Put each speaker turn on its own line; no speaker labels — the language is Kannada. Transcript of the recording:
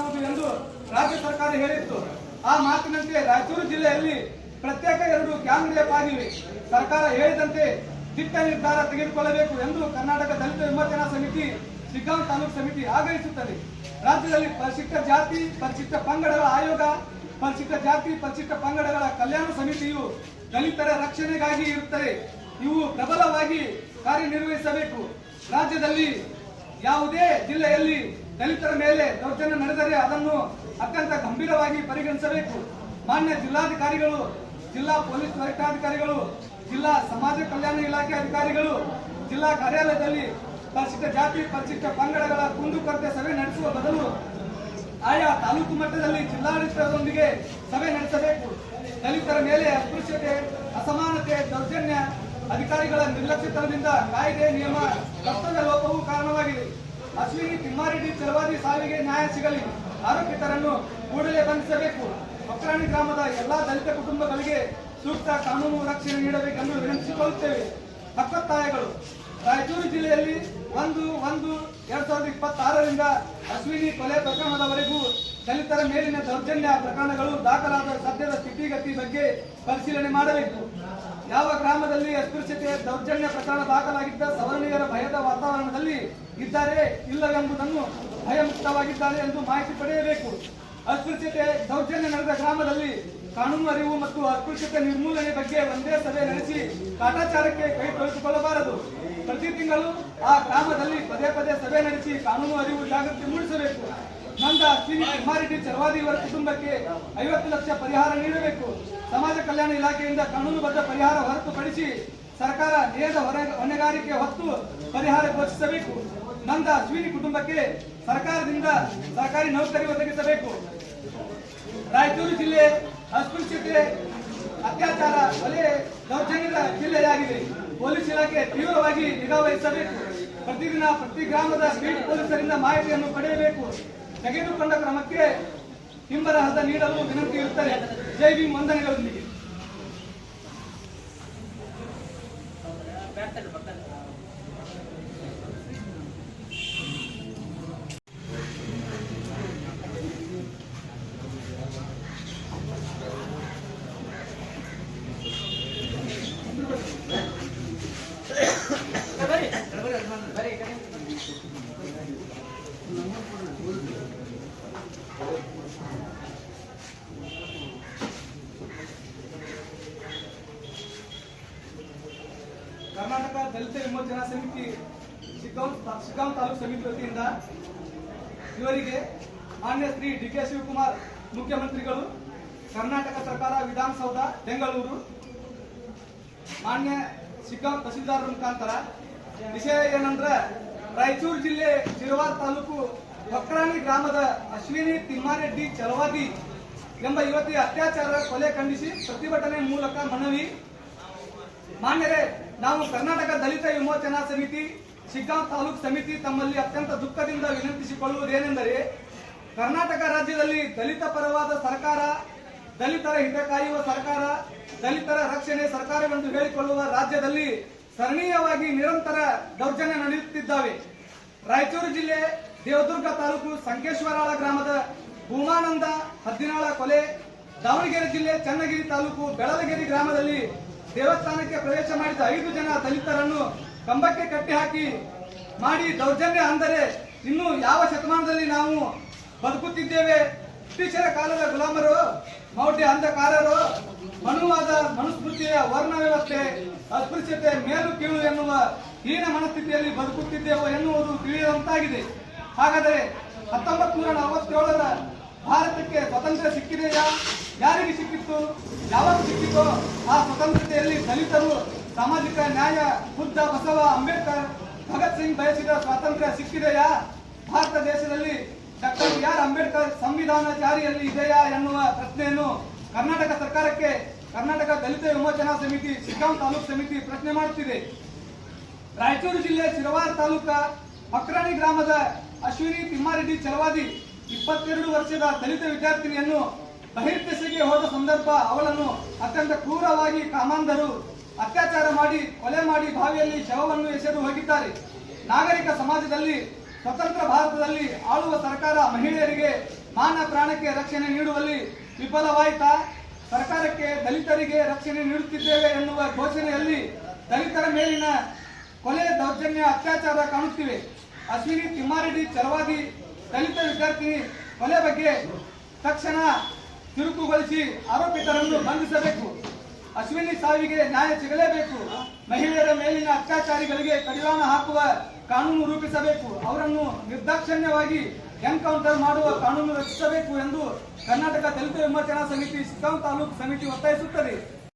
ಮಾಡಲಾಗುವುದು ಎಂದು ರಾಜ್ಯ ಸರ್ಕಾರ ಹೇಳಿತ್ತು. ಆ ಮಾತಿನಂತೆ ರಾಯಚೂರು ಜಿಲ್ಲೆಯಲ್ಲಿ ಪ್ರತ್ಯೇಕ 2 ಗ್ಯಾಂಗ್ ಆಗಿವೆ. ಸರ್ಕಾರ ಹೇಳಿದಂತೆ ದಿಟ್ಟ ನಿರ್ಧಾರ ತೆಗೆದುಕೊಳ್ಳಬೇಕು ಎಂದು ಕರ್ನಾಟಕ ದಲಿತ ವಿಮೋಚನಾ ಸಮಿತಿ ಶಿಗ್ಗಾಂವ್ ತಾಲೂಕು ಸಮಿತಿ ಆಗ್ರಹಿಸುತ್ತದೆ. ರಾಜ್ಯದಲ್ಲಿ ಪರಿಶಿಷ್ಟ ಜಾತಿ ಪರಿಶಿಷ್ಟ ಪಂಗಡಗಳ ಆಯೋಗ, ಪರಿಶಿಷ್ಟ ಜಾತಿ ಪರಿಶಿಷ್ಟ ಪಂಗಡಗಳ ಕಲ್ಯಾಣ ಸಮಿತಿಯು ದಲಿತರ ರಕ್ಷಣೆಗಾಗಿ ಇರುತ್ತದೆ. ಇವು ಪ್ರಬಲವಾಗಿ ಕಾರ್ಯನಿರ್ವಹಿಸಬೇಕು. ರಾಜ್ಯದಲ್ಲಿ ಯಾವುದೇ ಜಿಲ್ಲೆಯಲ್ಲಿ ದಲಿತರ ಮೇಲೆ ದೌರ್ಜನ್ಯ ನಡೆದರೆ ಅದನ್ನು ಅತ್ಯಂತ ಗಂಭೀರವಾಗಿ ಪರಿಗಣಿಸಬೇಕು. ಮಾನ್ಯ ಜಿಲ್ಲಾಧಿಕಾರಿಗಳು, ಜಿಲ್ಲಾ ಪೊಲೀಸ್ ವರಿಷ್ಠಾಧಿಕಾರಿಗಳು, ಜಿಲ್ಲಾ ಸಮಾಜ ಕಲ್ಯಾಣ ಇಲಾಖೆ ಅಧಿಕಾರಿಗಳು ಜಿಲ್ಲಾ ಕಾರ್ಯಾಲಯದಲ್ಲಿ ಪರಿಶಿಷ್ಟ ಜಾತಿ ಪರಿಶಿಷ್ಟ ಪಂಗಡಗಳ ಕುಂದುಕೊರತೆ ಸಭೆ ನಡೆಸುವ ಬದಲು ಆಯಾ ತಾಲೂಕು ಮಟ್ಟದಲ್ಲಿ ಜಿಲ್ಲಾಡಳಿತದೊಂದಿಗೆ ಸಭೆ ನಡೆಸಬೇಕು. ದಲಿತರ ಮೇಲೆ ಅಸ್ಪೃಶ್ಯತೆ, ಅಸಮಾನತೆ, ದೌರ್ಜನ್ಯ, ಅಧಿಕಾರಿಗಳ ನಿರ್ಲಕ್ಷ್ಯತನದಿಂದ ಕಾಯ್ದೆ ನಿಯಮ ಕರ್ತವ್ಯ ಲೋಪವು ಕಾರಣವಾಗಿದೆ. ಅಶ್ವಿನಿ ತಿಮ್ಮಾರೆಡ್ಡಿ ಚಲವಾದಿ ಸಾವಿಗೆ ನ್ಯಾಯ ಸಿಗಲಿ. ಆರೋಪಿತರನ್ನು ಕೂಡಲೇ ಬಂಧಿಸಬೇಕು. ಒಕ್ರಾಣಿ ಗ್ರಾಮದ ಎಲ್ಲಾ ದಲಿತ ಕುಟುಂಬಗಳಿಗೆ ಸೂಕ್ತ ಕಾನೂನು ರಕ್ಷಣೆ ನೀಡಬೇಕೆಂದು ವಿನಂತಿಸಿಕೊಳ್ಳುತ್ತೇವೆ. ಹಕ್ಕೊತ್ತಾಯಗಳು. ರಾಯಚೂರು ಜಿಲ್ಲೆಯಲ್ಲಿ 1/1/2026ರಿಂದ ಅಶ್ವಿನಿ ಕೊಲೆ ಪ್ರಕರಣದವರೆಗೂ ದಲಿತರ ಮೇಲಿನ ದೌರ್ಜನ್ಯ ಪ್ರಕರಣಗಳು ದಾಖಲಾದ ಸದ್ಯದ ಸ್ಥಿತಿಗತಿ ಬಗ್ಗೆ ಪರಿಶೀಲನೆ ಮಾಡಬೇಕು. ಯಾವ ಗ್ರಾಮದಲ್ಲಿ ಅಸ್ಪೃಶ್ಯತೆ ದೌರ್ಜನ್ಯ ಪ್ರಕರಣ ದಾಖಲಾಗಿದ್ದ ಸವರ್ಣೀಯರ ಭಯದ ವಾತಾವರಣದಲ್ಲಿ ಇದ್ದಾರೆ ಇಲ್ಲವೆಂಬುದನ್ನು ಭಯಮುಕ್ತವಾಗಿದ್ದಾರೆ ಎಂದು ಮಾಹಿತಿ ಪಡೆಯಬೇಕು. ಅಸ್ಪೃಶ್ಯತೆ ದೌರ್ಜನ್ಯ ನಡೆದ ಗ್ರಾಮದಲ್ಲಿ ಕಾನೂನು ಅರಿವು ಮತ್ತು ಅಸ್ಪೃಶ್ಯತೆ ನಿರ್ಮೂಲನೆ ಬಗ್ಗೆ ಒಂದೇ ಸಭೆ ನಡೆಸಿ ಕಾಟಾಚಾರಕ್ಕೆ ಕೈ ತೊಳೆದುಕೊಳ್ಳಬಾರದು. ಪ್ರತಿ ತಿಂಗಳು ಆ ಗ್ರಾಮದಲ್ಲಿ ಪದೇ ಪದೇ ಸಭೆ ನಡೆಸಿ ಕಾನೂನು ಅರಿವು ಜಾಗೃತಿ ಮೂಡಿಸಬೇಕು. ನಂದ ಅಶ್ವಿನಿ ತಿಮ್ಮಾರೆಡ್ಡಿ ಚಲವಾದಿ ಇವರ ಕುಟುಂಬಕ್ಕೆ 50 ಲಕ್ಷ ಪರಿಹಾರ ನೀಡಬೇಕು. ಸಮಾಜ ಕಲ್ಯಾಣ ಇಲಾಖೆಯಿಂದ ಕಾನೂನುಬದ್ಧ ಪರಿಹಾರ ಹೊರತುಪಡಿಸಿ ಸರ್ಕಾರ ನೇರದ ಹೊಣೆಗಾರಿಕೆ ಹೊತ್ತು ಪರಿಹಾರ ಘೋಷಿಸಬೇಕು. ನಂದ ಅಶ್ವಿನಿ ಕುಟುಂಬಕ್ಕೆ ಸರ್ಕಾರದಿಂದ ಸರ್ಕಾರಿ ನೌಕರಿ ಒದಗಿಸಬೇಕು. ರಾಯಚೂರು ಜಿಲ್ಲೆ ಅಸ್ಪೃಶ್ಯತೆ, ಅತ್ಯಾಚಾರ, ಕೊಲೆ, ದೌರ್ಜನ್ಯದ ಜಿಲ್ಲೆಯಾಗಿದೆ. ಪೊಲೀಸ್ ಇಲಾಖೆ ತೀವ್ರವಾಗಿ ನಿಗಾ ವಹಿಸಬೇಕು. ಪ್ರತಿದಿನ ಪ್ರತಿ ಗ್ರಾಮದ ಬೀಟ್ ಪೊಲೀಸರಿಂದ ಮಾಹಿತಿಯನ್ನು ಪಡೆಯಬೇಕು. ತೆಗೆದುಕೊಂಡ ಕ್ರಮಕ್ಕೆ ಹಿಂಬರಹದ ನೀಡಲು ವಿನಂತಿ ಇರುತ್ತದೆ. ಜೈ ಭೀಮ್. ವಂದನೆಗಳೊಂದಿಗೆ ಕರ್ನಾಟಕ ದಲಿತ ವಿಮೋಚನಾ ಸಮಿತಿ ಶಿಗ್ಗಾಂವ್ ತಾಲೂಕು ಸಮಿತಿ ವತಿಯಿಂದ ಇವರಿಗೆ ಮಾನ್ಯ ಶ್ರೀ ಡಿ.ಕೆ. ಶಿವಕುಮಾರ್ ಮುಖ್ಯಮಂತ್ರಿಗಳು, ಕರ್ನಾಟಕ ಸರ್ಕಾರ, ವಿಧಾನಸೌಧ ಬೆಂಗಳೂರು, ಮಾನ್ಯ ಶಿಗ್ಗಾಂವ್ ತಹಸೀಲ್ದಾರ್ ಮುಖಾಂತರ ವಿಷಯ ಏನಂದ್ರೆ, ರಾಯಚೂರು ಜಿಲ್ಲೆ ಶಿರವಾರ ತಾಲೂಕು ಒಕ್ರಾಣಿ ಗ್ರಾಮದ ಅಶ್ವಿನಿ ತಿಮ್ಮಾರೆಡ್ಡಿ ಚಲವಾದಿ ಎಂಬ ಯುವತಿಯ ಅತ್ಯಾಚಾರ ಕೊಲೆ ಖಂಡಿಸಿ ಪ್ರತಿಭಟನೆ ಮೂಲಕ ಮನವಿ. ಮಾನ್ಯರೇ, ನಾವು ಕರ್ನಾಟಕ ದಲಿತ ವಿಮೋಚನಾ ಸಮಿತಿ ಶಿಗ್ಗಾಂವ್ ತಾಲೂಕು ಸಮಿತಿ ತಮ್ಮಲ್ಲಿ ಅತ್ಯಂತ ದುಃಖದಿಂದ ವಿನಂತಿಸಿಕೊಳ್ಳುವುದೇನೆಂದರೆ, ಕರ್ನಾಟಕ ರಾಜ್ಯದಲ್ಲಿ ದಲಿತ ಪರವಾದ ಸರ್ಕಾರ, ದಲಿತರ ಹಿತ ಕಾಯುವ ಸರ್ಕಾರ, ದಲಿತರ ರಕ್ಷಣೆ ಸರ್ಕಾರವೆಂದು ಹೇಳಿಕೊಳ್ಳುವ ರಾಜ್ಯದಲ್ಲಿ ಸರಣೀಯವಾಗಿ ನಿರಂತರ ದೌರ್ಜನ್ಯ ನಡೆಯುತ್ತಿದ್ದಾವೆ. ರಾಯಚೂರು ಜಿಲ್ಲೆ ದೇವದುರ್ಗ ತಾಲೂಕು ಸಂಕೇಶ್ವರಾಳ ಗ್ರಾಮದ ಭೂಮಾನಂದ ಹದ್ದಿನಾಳ ಕೊಲೆ, ದಾವಣಗೆರೆ ಜಿಲ್ಲೆ ಚನ್ನಗಿರಿ ತಾಲೂಕು ಬೆಳಲಗಿರಿ ಗ್ರಾಮದಲ್ಲಿ ದೇವಸ್ಥಾನಕ್ಕೆ ಪ್ರವೇಶ ಮಾಡಿದ 5 ಜನ ದಲಿತರನ್ನು ಕಂಬಕ್ಕೆ ಕಟ್ಟಿ ಹಾಕಿ ಮಾಡಿ ದೌರ್ಜನ್ಯ ಅಂದರೆ ಇನ್ನು ಯಾವ ಶತಮಾನದಲ್ಲಿ ನಾವು ಬದುಕುತ್ತಿದ್ದೇವೆ? ಬ್ರಿಟಿಷರ ಕಾಲದ ಗುಲಾಮರು, ಮೌಢ್ಯ ಅಂಧಕಾರರು, ಮನುವಾದ ಮನುಸ್ಮೃತಿಯ ವರ್ಣ ವ್ಯವಸ್ಥೆ, ಅಸ್ಪೃಶ್ಯತೆ, ಮೇಲು ಕೀಳು ಎನ್ನುವ ಹೀನ ಮನಸ್ಥಿತಿಯಲ್ಲಿ ಬದುಕುತ್ತಿದ್ದೇವೆ ಎನ್ನುವುದು ತಿಳಿಯುವಂತಾಗಿದೆ. ಹಾಗಾದರೆ 1947ರ ಭಾರತಕ್ಕೆ ಸ್ವಾತಂತ್ರ್ಯ ಸಿಕ್ಕಿದೆಯಾ? ಯಾರಿಗೆ ಸಿಕ್ಕಿತ್ತು? ಯಾವಾಗ ಸಿಕ್ಕಿತೋ ಆ ಸ್ವತಂತ್ರತೆಯಲ್ಲಿ ದಲಿತರು, ಸಾಮಾಜಿಕ ನ್ಯಾಯ, ಬುದ್ಧ, ಬಸವ, ಅಂಬೇಡ್ಕರ್, ಭಗತ್ ಸಿಂಗ್ ಬಯಸಿದ ಸ್ವಾತಂತ್ರ್ಯ ಸಿಕ್ಕಿದೆಯಾ? ಭಾರತ ದೇಶದಲ್ಲಿ ಡಾಕ್ಟರ್ ಬಿ.ಆರ್. ಅಂಬೇಡ್ಕರ್ ಸಂವಿಧಾನ ಜಾರಿಯಲ್ಲಿ ಇದೆಯಾ ಎನ್ನುವ ಪ್ರಶ್ನೆಯನ್ನು ಕರ್ನಾಟಕ ಸರ್ಕಾರಕ್ಕೆ ಕರ್ನಾಟಕ ದಲಿತ ವಿಮೋಚನಾ ಸಮಿತಿ ಶಿಗ್ಗಾಂವ್ ತಾಲೂಕು ಸಮಿತಿ ಪ್ರಶ್ನೆ ಮಾಡುತ್ತಿದೆ. ರಾಯಚೂರು ಜಿಲ್ಲೆ ಶಿರವಾರ ತಾಲೂಕ ಒಕ್ರಾಣಿ ಗ್ರಾಮದ ಅಶ್ವಿನಿ ತಿಮ್ಮಾರೆಡ್ಡಿ ಚಲವಾದಿ 22 ವರ್ಷದ ದಲಿತ ವಿದ್ಯಾರ್ಥಿನಿಯನ್ನು ಬಹಿರ್ದೆಸೆಗೆ ಹೋದ ಸಂದರ್ಭ ಅವಳನ್ನು ಅತ್ಯಂತ ಕ್ರೂರವಾಗಿ ಕಾಮಾಂಧರು ಅತ್ಯಾಚಾರ ಮಾಡಿ ಕೊಲೆ ಮಾಡಿ ಬಾವಿಯಲ್ಲಿ ಶವವನ್ನು ಎಸೆದು ಹೋಗಿದ್ದಾರೆ. ನಾಗರಿಕ ಸಮಾಜದಲ್ಲಿ ಸ್ವತಂತ್ರ ಭಾರತದಲ್ಲಿ ಆಳುವ ಸರ್ಕಾರ ಮಹಿಳೆಯರಿಗೆ ಮಾನ ಪ್ರಾಣಕ್ಕೆ ರಕ್ಷಣೆ ನೀಡುವಲ್ಲಿ ವಿಫಲವಾಯಿತಾ? ಸರ್ಕಾರಕ್ಕೆ ದಲಿತರಿಗೆ ರಕ್ಷಣೆ ನೀಡುತ್ತಿದ್ದೇವೆ ಎನ್ನುವ ಘೋಷಣೆಯಲ್ಲಿ ದಲಿತರ ಮೇಲಿನ ಕೊಲೆ, ದೌರ್ಜನ್ಯ, ಅತ್ಯಾಚಾರ ಕಾಣುತ್ತಿವೆ. ಅಶ್ವಿನಿ ತಿಮ್ಮಾರೆಡ್ಡಿ ಛಲವಾದಿ ದಲಿತ ವಿದ್ಯಾರ್ಥಿನಿ ಕೊಲೆ ಬಗ್ಗೆ ತಕ್ಷಣ ಚುರುಕುಗೊಳಿಸಿ ಆರೋಪಿತರನ್ನು ಬಂಧಿಸಬೇಕು. ಅಶ್ವಿನಿ ಸಾವಿಗೆ ನ್ಯಾಯ ಸಿಗಲೇಬೇಕು. ಮಹಿಳೆಯರ ಮೇಲಿನ ಅತ್ಯಾಚಾರಿಗಳಿಗೆ ಕಡಿವಾಣ ಹಾಕುವ ಕಾನೂನು ರೂಪಿಸಬೇಕು. ಅವರನ್ನು ನಿರ್ದಾಕ್ಷಣ್ಯವಾಗಿ ಎನ್ಕೌಂಟರ್ ಮಾಡುವ ಕಾನೂನು ರಚಿಸಬೇಕು ಎಂದು ಕರ್ನಾಟಕ ದಲಿತ ವಿಮೋಚನಾ ಸಮಿತಿ ಶಿಗ್ಗಾಂವ್ ತಾಲೂಕು ಸಮಿತಿ ಒತ್ತಾಯಿಸುತ್ತದೆ.